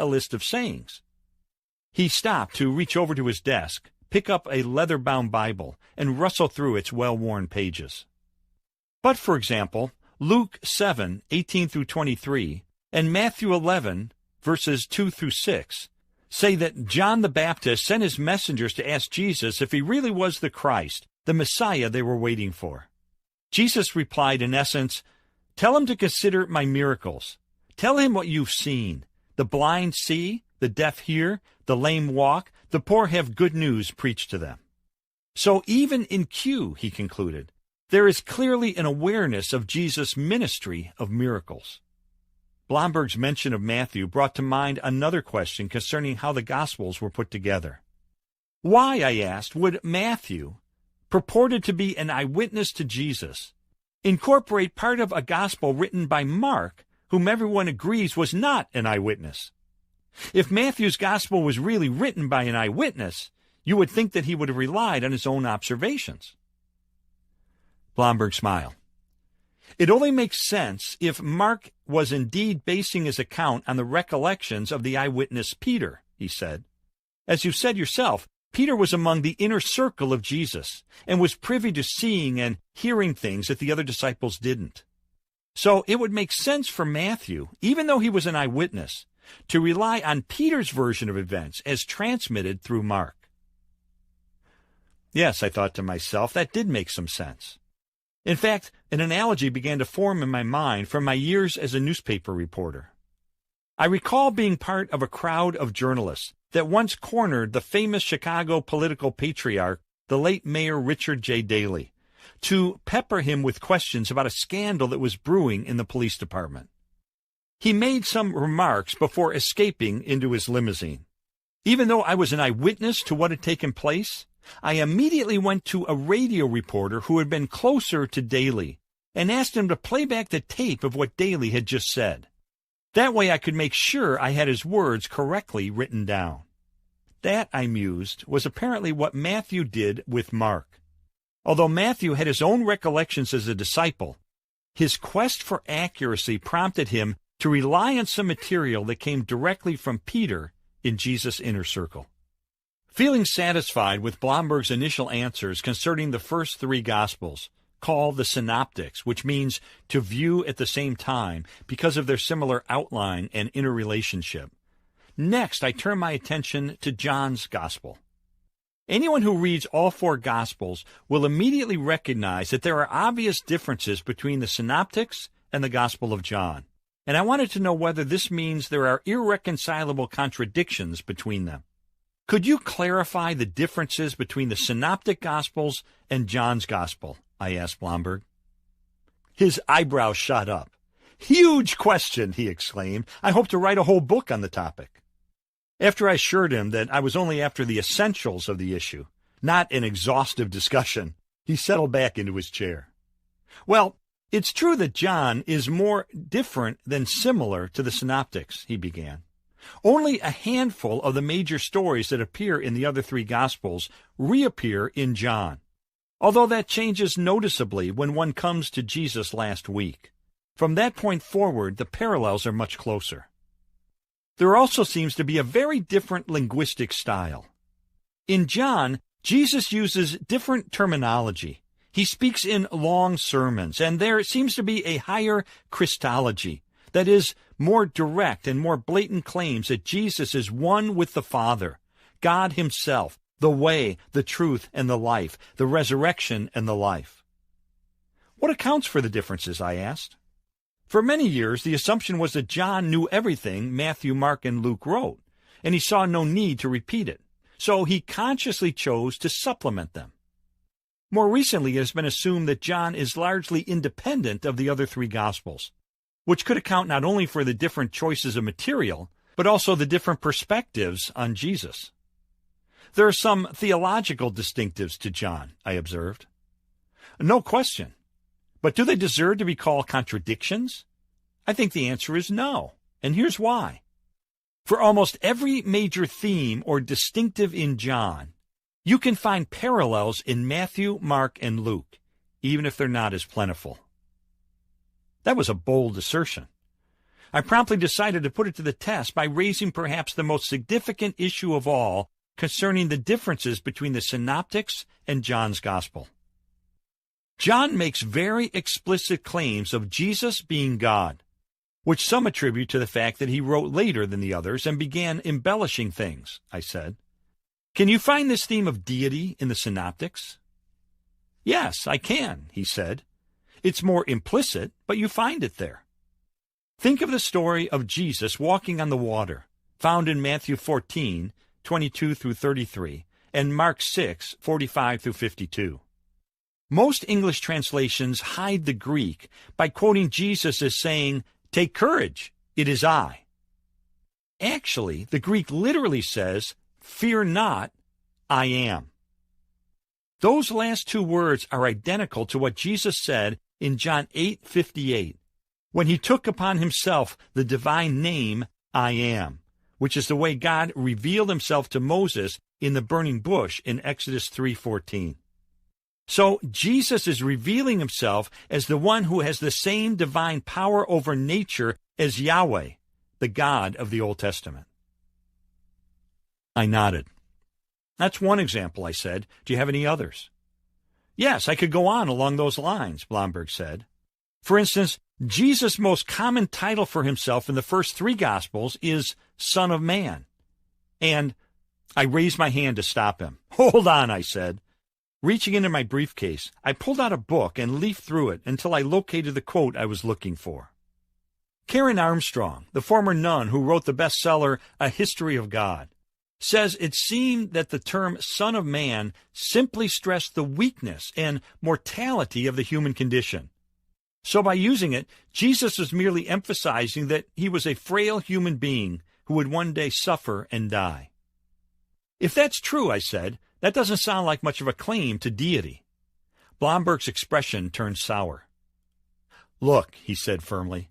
a list of sayings. He stopped to reach over to his desk, pick up a leather-bound Bible, and rustle through its well-worn pages. But, for example, Luke 7:18 through 23, and Matthew 11, verses 2 through 6, say that John the Baptist sent his messengers to ask Jesus if he really was the Christ, the Messiah they were waiting for. Jesus replied in essence, "Tell him to consider my miracles. Tell him what you've seen. The blind see, the deaf hear, the lame walk, the poor have good news preached to them." So even in Q, he concluded, there is clearly an awareness of Jesus' ministry of miracles. Blomberg's mention of Matthew brought to mind another question concerning how the Gospels were put together. Why, I asked, would Matthew, purported to be an eyewitness to Jesus, incorporate part of a Gospel written by Mark, whom everyone agrees was not an eyewitness? If Matthew's Gospel was really written by an eyewitness, you would think that he would have relied on his own observations. Blomberg smiled. It only makes sense if Mark was indeed basing his account on the recollections of the eyewitness Peter, he said. As you said yourself, Peter was among the inner circle of Jesus and was privy to seeing and hearing things that the other disciples didn't. So it would make sense for Matthew, even though he was an eyewitness, to rely on Peter's version of events as transmitted through Mark. Yes, I thought to myself, that did make some sense. In fact, an analogy began to form in my mind from my years as a newspaper reporter. I recall being part of a crowd of journalists that once cornered the famous Chicago political patriarch, the late Mayor Richard J. Daley, to pepper him with questions about a scandal that was brewing in the police department. He made some remarks before escaping into his limousine. Even though I was an eyewitness to what had taken place, I immediately went to a radio reporter who had been closer to Daley and asked him to play back the tape of what Daley had just said. That way I could make sure I had his words correctly written down. That, I mused, was apparently what Matthew did with Mark. Although Matthew had his own recollections as a disciple, his quest for accuracy prompted him to rely on some material that came directly from Peter in Jesus' inner circle. Feeling satisfied with Blomberg's initial answers concerning the first three Gospels, called the Synoptics, which means to view at the same time because of their similar outline and interrelationship, next I turn my attention to John's Gospel. Anyone who reads all four Gospels will immediately recognize that there are obvious differences between the Synoptics and the Gospel of John, and I wanted to know whether this means there are irreconcilable contradictions between them. Could you clarify the differences between the Synoptic Gospels and John's Gospel? I asked Blomberg. His eyebrows shot up. Huge question, he exclaimed. I hope to write a whole book on the topic. After I assured him that I was only after the essentials of the issue, not an exhaustive discussion, he settled back into his chair. Well, it's true that John is more different than similar to the Synoptics, he began. Only a handful of the major stories that appear in the other three Gospels reappear in John, although that changes noticeably when one comes to Jesus' last week. From that point forward, the parallels are much closer. There also seems to be a very different linguistic style. In John, Jesus uses different terminology. He speaks in long sermons, and there seems to be a higher Christology, that is, more direct and more blatant claims that Jesus is one with the Father, God himself, the way, the truth, and the life, the resurrection and the life. What accounts for the differences, I asked. For many years, the assumption was that John knew everything Matthew, Mark, and Luke wrote, and he saw no need to repeat it, so he consciously chose to supplement them. More recently, it has been assumed that John is largely independent of the other three Gospels, which could account not only for the different choices of material, but also the different perspectives on Jesus. There are some theological distinctives to John, I observed. No question. But do they deserve to be called contradictions? I think the answer is no, and here's why. For almost every major theme or distinctive in John, you can find parallels in Matthew, Mark, and Luke, even if they're not as plentiful. That was a bold assertion. I promptly decided to put it to the test by raising perhaps the most significant issue of all concerning the differences between the synoptics and John's gospel. John makes very explicit claims of Jesus being God, which some attribute to the fact that he wrote later than the others and began embellishing things, I said. Can you find this theme of deity in the synoptics? Yes, I can, he said. It's more implicit, but you find it there. Think of the story of Jesus walking on the water, found in Matthew 14, 22 through 33, and Mark 6, 45 through 52. Most English translations hide the Greek by quoting Jesus as saying, "Take courage, it is I." Actually, the Greek literally says, "Fear not, I am." Those last two words are identical to what Jesus said in John 8:58, when he took upon himself the divine name, I am, which is the way God revealed himself to Moses in the burning bush in Exodus 3:14. So Jesus is revealing himself as the one who has the same divine power over nature as Yahweh, the God of the Old Testament. I nodded. That's one example, I said. Do you have any others? Yes, I could go on along those lines, Blomberg said. For instance, Jesus' most common title for himself in the first three Gospels is Son of Man. And I raised my hand to stop him. Hold on, I said. Reaching into my briefcase, I pulled out a book and leafed through it until I located the quote I was looking for. Karen Armstrong, the former nun who wrote the bestseller A History of God, says it seemed that the term Son of Man simply stressed the weakness and mortality of the human condition. So by using it, Jesus was merely emphasizing that he was a frail human being who would one day suffer and die. If that's true, I said, that doesn't sound like much of a claim to deity. Blomberg's expression turned sour. Look, he said firmly,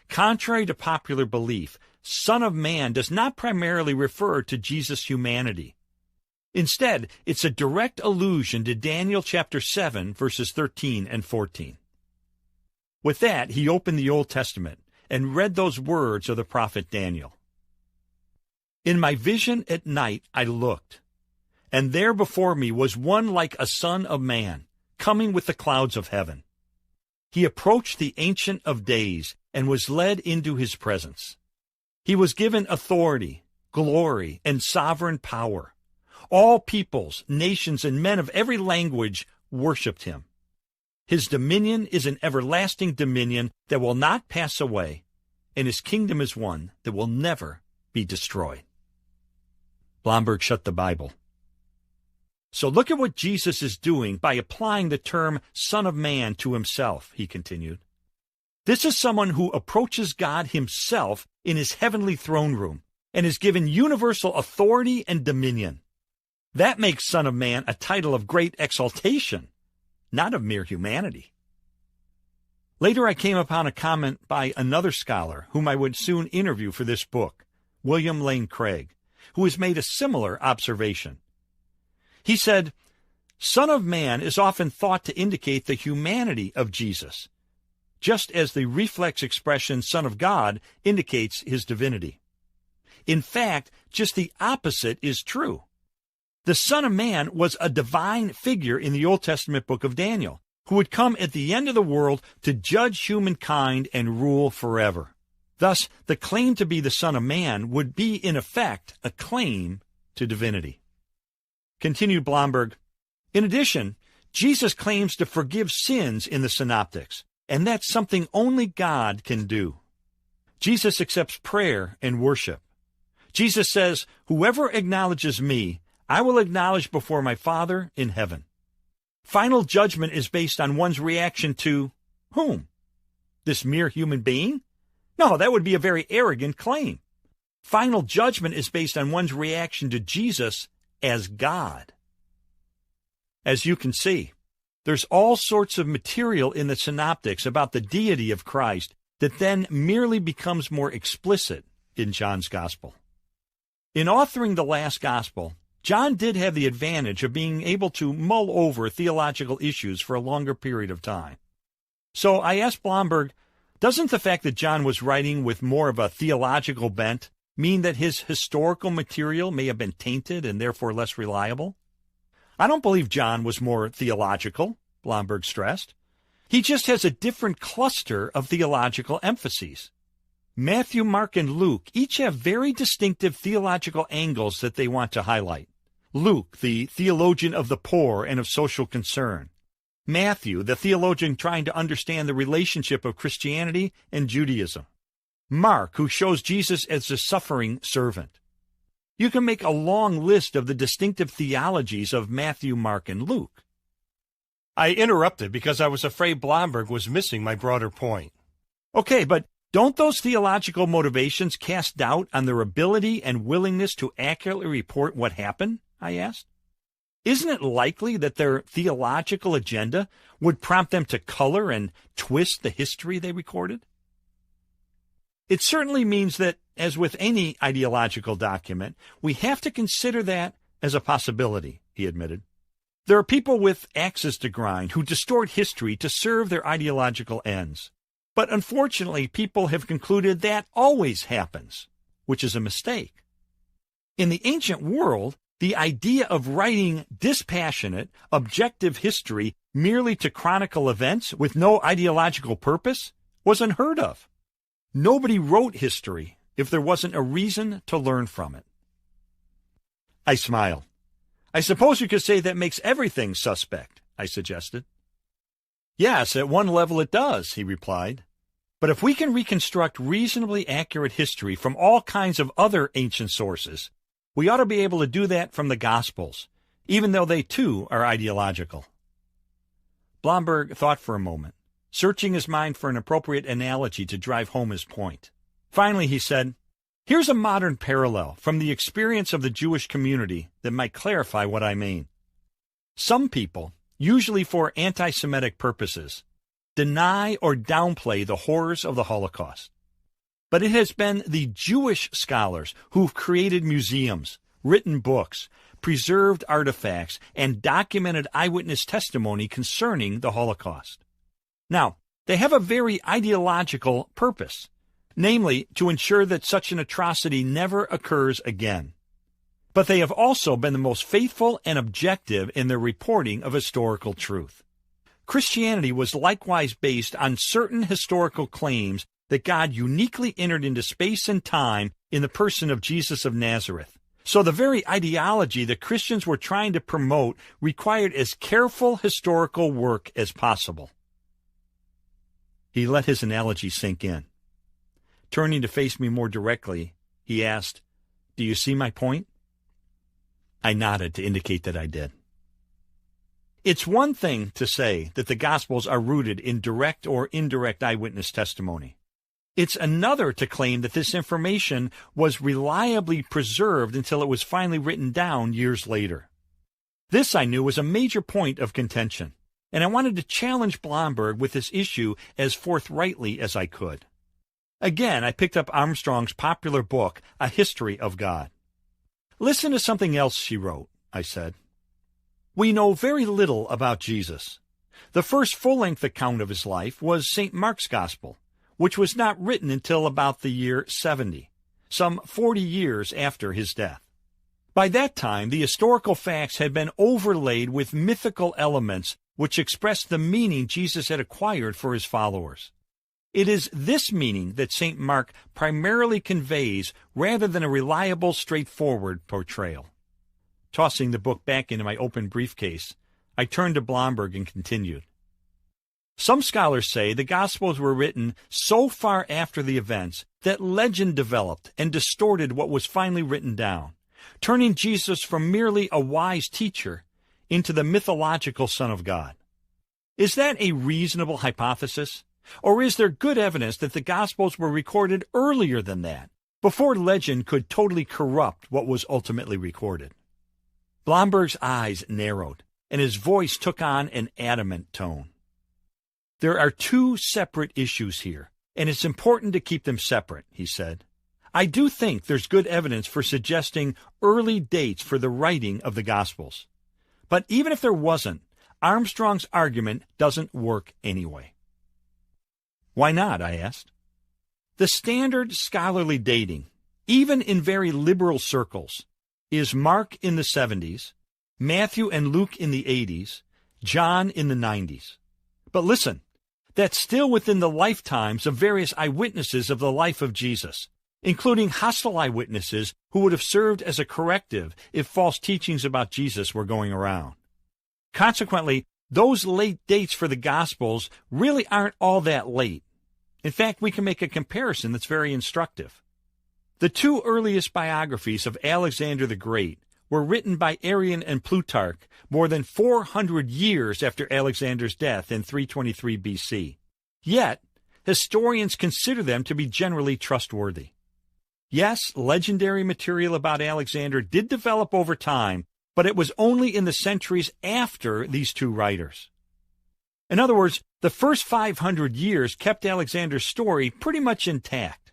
contrary to popular belief, Son of Man does not primarily refer to Jesus' humanity. Instead, it's a direct allusion to Daniel chapter 7, verses 13 and 14. With that, he opened the Old Testament and read those words of the prophet Daniel. In my vision at night I looked, and there before me was one like a son of man, coming with the clouds of heaven. He approached the Ancient of Days and was led into his presence. He was given authority, glory, and sovereign power. All peoples, nations, and men of every language worshipped him. His dominion is an everlasting dominion that will not pass away, and his kingdom is one that will never be destroyed. Blomberg shut the Bible. So look at what Jesus is doing by applying the term Son of Man to himself, he continued. This is someone who approaches God himself in his heavenly throne room and is given universal authority and dominion. That makes Son of Man a title of great exaltation, not of mere humanity. Later I came upon a comment by another scholar whom I would soon interview for this book, William Lane Craig, who has made a similar observation. He said, Son of Man is often thought to indicate the humanity of Jesus, just as the reflex expression Son of God indicates his divinity. In fact, just the opposite is true. The Son of Man was a divine figure in the Old Testament book of Daniel, who would come at the end of the world to judge humankind and rule forever. Thus, the claim to be the Son of Man would be, in effect, a claim to divinity. Continued Blomberg, in addition, Jesus claims to forgive sins in the synoptics, and that's something only God can do. Jesus accepts prayer and worship. Jesus says, whoever acknowledges me, I will acknowledge before my Father in heaven. Final judgment is based on one's reaction to whom? This mere human being? No, that would be a very arrogant claim. Final judgment is based on one's reaction to Jesus as God. As you can see, there's all sorts of material in the synoptics about the deity of Christ that then merely becomes more explicit in John's Gospel. In authoring the last Gospel, John did have the advantage of being able to mull over theological issues for a longer period of time. So I asked Blomberg, Doesn't the fact that John was writing with more of a theological bent mean that his historical material may have been tainted and therefore less reliable? I don't believe John was more theological, Blomberg stressed. He just has a different cluster of theological emphases. Matthew, Mark, and Luke each have very distinctive theological angles that they want to highlight. Luke, the theologian of the poor and of social concern. Matthew, the theologian trying to understand the relationship of Christianity and Judaism. Mark, who shows Jesus as a suffering servant. You can make a long list of the distinctive theologies of Matthew, Mark, and Luke. I interrupted because I was afraid Blomberg was missing my broader point. Okay, but don't those theological motivations cast doubt on their ability and willingness to accurately report what happened? I asked. Isn't it likely that their theological agenda would prompt them to color and twist the history they recorded? It certainly means that, as with any ideological document, we have to consider that as a possibility, he admitted. There are people with axes to grind who distort history to serve their ideological ends. But unfortunately, people have concluded that always happens, which is a mistake. In the ancient world, the idea of writing dispassionate, objective history merely to chronicle events with no ideological purpose was unheard of. Nobody wrote history if there wasn't a reason to learn from it. I smiled. I suppose you could say that makes everything suspect, I suggested. Yes, at one level it does, he replied. But if we can reconstruct reasonably accurate history from all kinds of other ancient sources, we ought to be able to do that from the Gospels, even though they too are ideological. Blomberg thought for a moment, searching his mind for an appropriate analogy to drive home his point. Finally, he said, "Here's a modern parallel from the experience of the Jewish community that might clarify what I mean. Some people, usually for anti-Semitic purposes, deny or downplay the horrors of the Holocaust. But it has been the Jewish scholars who've created museums, written books, preserved artifacts, and documented eyewitness testimony concerning the Holocaust. Now, they have a very ideological purpose, namely to ensure that such an atrocity never occurs again. But they have also been the most faithful and objective in their reporting of historical truth. Christianity was likewise based on certain historical claims that God uniquely entered into space and time in the person of Jesus of Nazareth. So the very ideology that Christians were trying to promote required as careful historical work as possible." He let his analogy sink in. Turning to face me more directly, he asked, "Do you see my point?" I nodded to indicate that I did. It's one thing to say that the Gospels are rooted in direct or indirect eyewitness testimony. It's another to claim that this information was reliably preserved until it was finally written down years later. This, I knew, was a major point of contention, and I wanted to challenge Blomberg with this issue as forthrightly as I could. Again, I picked up Armstrong's popular book, A History of God. "Listen to something else she wrote," I said. "We know very little about Jesus. The first full-length account of his life was St. Mark's Gospel, which was not written until about the year 70, some 40 years after his death. By that time, the historical facts had been overlaid with mythical elements which expressed the meaning Jesus had acquired for his followers. It is this meaning that St. Mark primarily conveys rather than a reliable, straightforward portrayal." Tossing the book back into my open briefcase, I turned to Blomberg and continued. "Some scholars say the Gospels were written so far after the events that legend developed and distorted what was finally written down, turning Jesus from merely a wise teacher into the mythological Son of God. Is that a reasonable hypothesis? Or is there good evidence that the Gospels were recorded earlier than that, before legend could totally corrupt what was ultimately recorded?" Blomberg's eyes narrowed, and his voice took on an adamant tone. "There are two separate issues here, and it's important to keep them separate," he said. "I do think there's good evidence for suggesting early dates for the writing of the Gospels. But even if there wasn't, Armstrong's argument doesn't work anyway." Why not? I asked. The standard scholarly dating, even in very liberal circles, is Mark in the 70s, Matthew and Luke in the 80s, John in the 90s. But listen, that's still within the lifetimes of various eyewitnesses of the life of Jesus, including hostile eyewitnesses who would have served as a corrective if false teachings about Jesus were going around. Consequently, those late dates for the Gospels really aren't all that late. In fact, we can make a comparison that's very instructive. The two earliest biographies of Alexander the Great were written by Arrian and Plutarch more than 400 years after Alexander's death in 323 BC. Yet, historians consider them to be generally trustworthy. Yes, legendary material about Alexander did develop over time, but it was only in the centuries after these two writers. In other words, the first 500 years kept Alexander's story pretty much intact.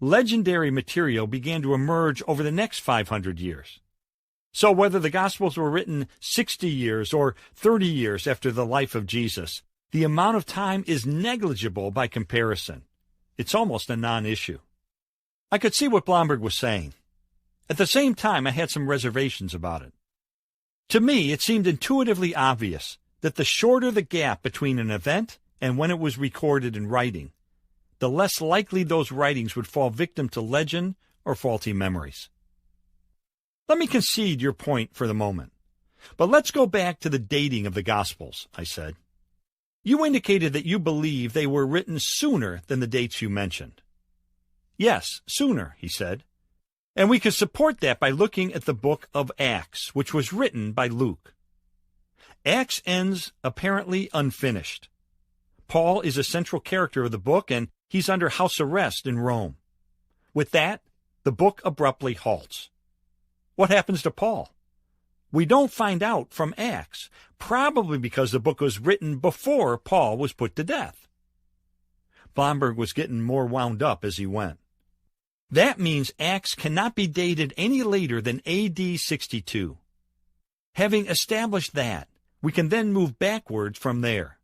Legendary material began to emerge over the next 500 years. So whether the Gospels were written 60 years or 30 years after the life of Jesus, the amount of time is negligible by comparison. It's almost a non-issue. I could see what Blomberg was saying. At the same time, I had some reservations about it. To me, it seemed intuitively obvious that the shorter the gap between an event and when it was recorded in writing, the less likely those writings would fall victim to legend or faulty memories. Let me concede your point for the moment, but let's go back to the dating of the Gospels, I said. You indicated that you believe they were written sooner than the dates you mentioned. Yes, sooner, he said. And we could support that by looking at the book of Acts, which was written by Luke. Acts ends apparently unfinished. Paul is a central character of the book, and he's under house arrest in Rome. With that, the book abruptly halts. What happens to Paul? We don't find out from Acts, probably because the book was written before Paul was put to death. Blomberg was getting more wound up as he went. That means Acts cannot be dated any later than AD 62. Having established that, we can then move backwards from there.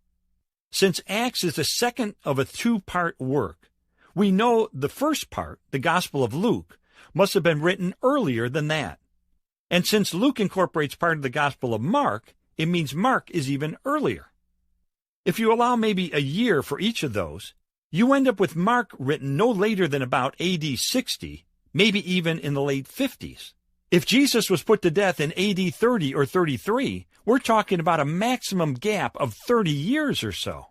Since Acts is the second of a two-part work, we know the first part, the Gospel of Luke, must have been written earlier than that. And since Luke incorporates part of the Gospel of Mark, it means Mark is even earlier. If you allow maybe a year for each of those, you end up with Mark written no later than about AD 60, maybe even in the late 50s. If Jesus was put to death in AD 30 or 33, we're talking about a maximum gap of 30 years or so.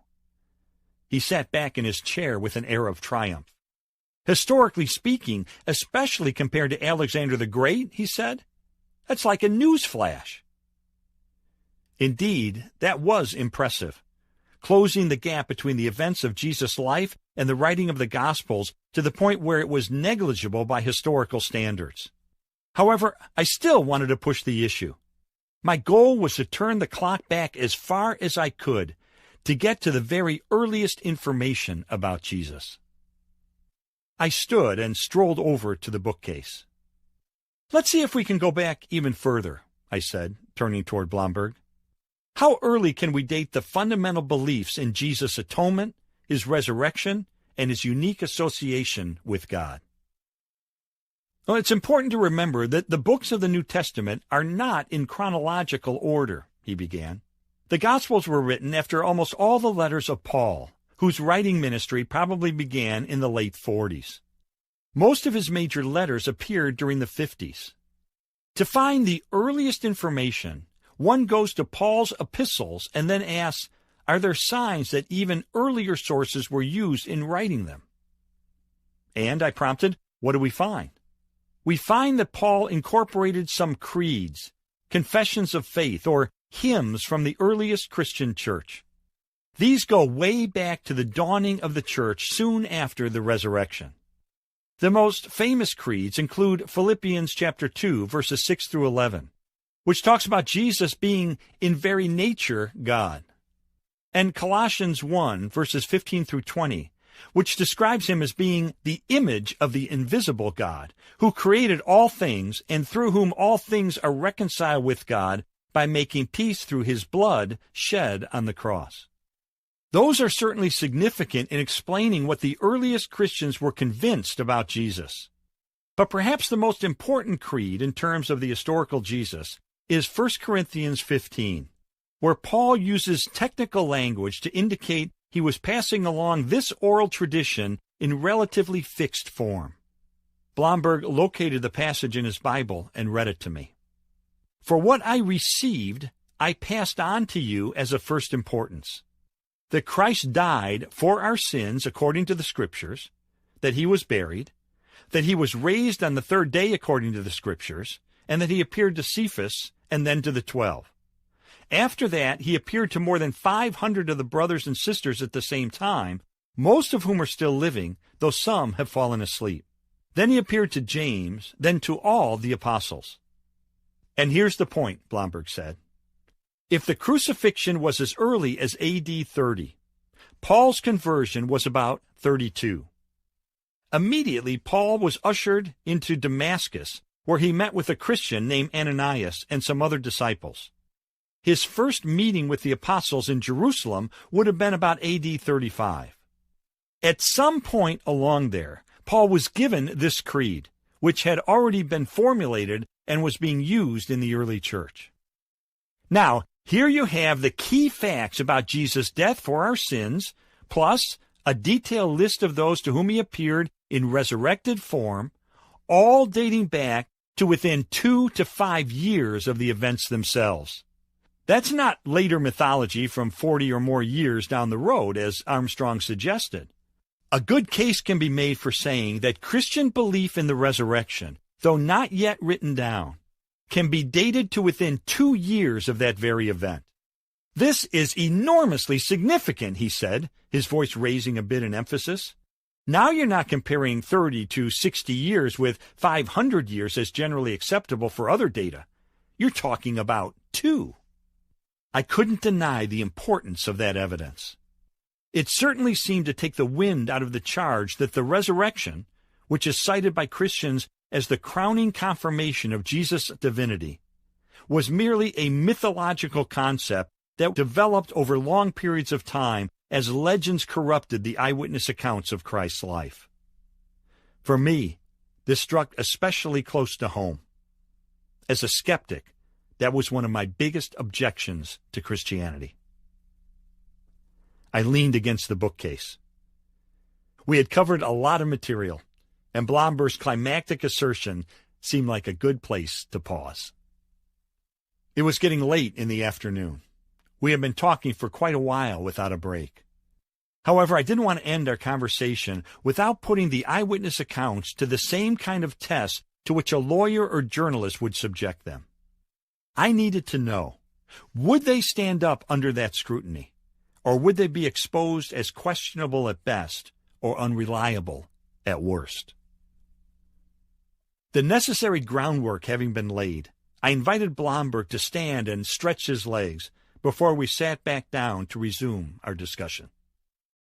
He sat back in his chair with an air of triumph. Historically speaking, especially compared to Alexander the Great, he said, that's like a news flash. Indeed, that was impressive, closing the gap between the events of Jesus' life and the writing of the Gospels to the point where it was negligible by historical standards. However, I still wanted to push the issue. My goal was to turn the clock back as far as I could to get to the very earliest information about Jesus. I stood and strolled over to the bookcase. Let's see if we can go back even further, I said, turning toward Blomberg. How early can we date the fundamental beliefs in Jesus' atonement, his resurrection, and his unique association with God? Well, it's important to remember that the books of the New Testament are not in chronological order, he began. The Gospels were written after almost all the letters of Paul, whose writing ministry probably began in the late 40s. Most of his major letters appeared during the 50s. To find the earliest information, one goes to Paul's epistles and then asks, are there signs that even earlier sources were used in writing them? And, I prompted, what do we find? We find that Paul incorporated some creeds, confessions of faith, or hymns from the earliest Christian church. These go way back to the dawning of the church soon after the resurrection. The most famous creeds include Philippians chapter 2, verses 6 through 11, which talks about Jesus being in very nature God, and Colossians 1, verses 15 through 20, which describes him as being the image of the invisible God, who created all things and through whom all things are reconciled with God by making peace through his blood shed on the cross. Those are certainly significant in explaining what the earliest Christians were convinced about Jesus. But perhaps the most important creed in terms of the historical Jesus is 1 Corinthians 15, where Paul uses technical language to indicate he was passing along this oral tradition in relatively fixed form. Blomberg located the passage in his Bible and read it to me. For what I received, I passed on to you as of first importance, that Christ died for our sins according to the Scriptures, that he was buried, that he was raised on the third day according to the Scriptures, and that he appeared to Cephas and then to the 12. After that, he appeared to more than 500 of the brothers and sisters at the same time, most of whom are still living, though some have fallen asleep. Then he appeared to James, then to all the apostles. And here's the point, Blomberg said. If the crucifixion was as early as AD 30, Paul's conversion was about 32. Immediately, Paul was ushered into Damascus, where he met with a Christian named Ananias and some other disciples. His first meeting with the apostles in Jerusalem would have been about AD 35. At some point along there, Paul was given this creed, which had already been formulated and was being used in the early church. Now, here you have the key facts about Jesus' death for our sins, plus a detailed list of those to whom he appeared in resurrected form, all dating back to within 2 to 5 years of the events themselves. That's not later mythology from 40 or more years down the road, as Armstrong suggested. A good case can be made for saying that Christian belief in the resurrection, though not yet written down, can be dated to within 2 years of that very event. This is enormously significant, he said, his voice raising a bit in emphasis. Now you're not comparing 30 to 60 years with 500 years as generally acceptable for other data. You're talking about 2. I couldn't deny the importance of that evidence. It certainly seemed to take the wind out of the charge that the resurrection, which is cited by Christians as the crowning confirmation of Jesus' divinity, was merely a mythological concept that developed over long periods of time as legends corrupted the eyewitness accounts of Christ's life. For me, this struck especially close to home. As a skeptic, that was one of my biggest objections to Christianity. I leaned against the bookcase. We had covered a lot of material, and Blomberg's climactic assertion seemed like a good place to pause. It was getting late in the afternoon. We had been talking for quite a while without a break. However, I didn't want to end our conversation without putting the eyewitness accounts to the same kind of test to which a lawyer or journalist would subject them. I needed to know, would they stand up under that scrutiny, or would they be exposed as questionable at best or unreliable at worst? The necessary groundwork having been laid, I invited Blomberg to stand and stretch his legs before we sat back down to resume our discussion.